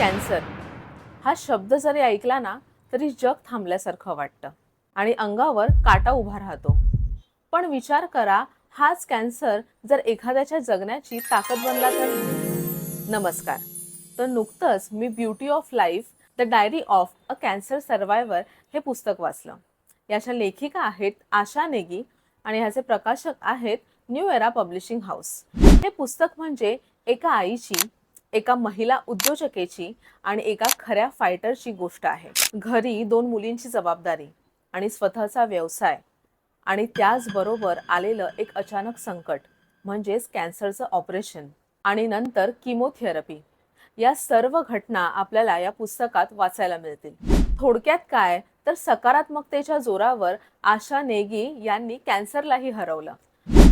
Cancer हा शब्द जरी ऐकला ना तरी जग थांबल्यासारखं वाटतं आणि अंगावर काटा उभा राहतो. पण विचार करा, हाच कॅन्सर जर एखाद्याच्या जगण्याची ताकद बनला तर. नमस्कार. तर नुकतंच मी beauty of life the diary of a cancer survivor हे पुस्तक वाचलं. याच्या लेखिका आहेत आशा नेगी आणि ह्याचे प्रकाशक आहेत न्यू एरा पब्लिशिंग हाऊस. हे पुस्तक म्हणजे एका आईची, एका महिला उद्योजकेची आणि एका खऱ्या फायटरची गोष्ट आहे. घरी 2 मुलींची जबाबदारी आणि स्वतःचा व्यवसाय आणि त्याचबरोबर आलेलं एक अचानक संकट म्हणजेच कॅन्सरचं ऑपरेशन आणि नंतर किमोथेरपी. या सर्व घटना आपल्याला या पुस्तकात वाचायला मिळतील. थोडक्यात काय तर सकारात्मकतेच्या जोरावर आशा नेगी यांनी कॅन्सरलाही हरवलं.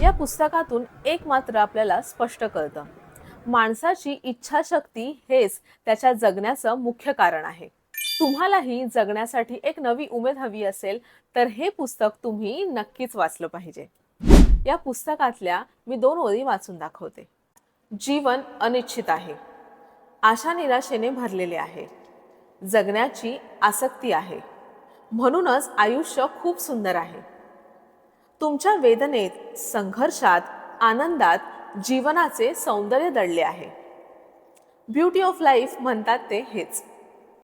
या पुस्तकातून एक मात्र आपल्याला स्पष्ट कळतं, माणसाची इच्छाशक्ती हेच त्याच्या जगण्याचं मुख्य कारण आहे. तुम्हालाही जगण्यासाठी एक नवी उमेद हवी असेल तर हे पुस्तक तुम्ही नक्कीच वाचलं पाहिजे. या पुस्तकातल्या मी 2 ओळी वाचून दाखवते. जीवन अनिश्चित आहे, आशा निराशेने भरलेले आहे, जगण्याची आसक्ती आहे, म्हणूनच आयुष्य खूप सुंदर आहे. तुमच्या वेदनेत, संघर्षात, आनंदात जीवनाचे सौंदर्य दडले आहे. ब्युटी ऑफ लाईफ म्हणतात ते हेच.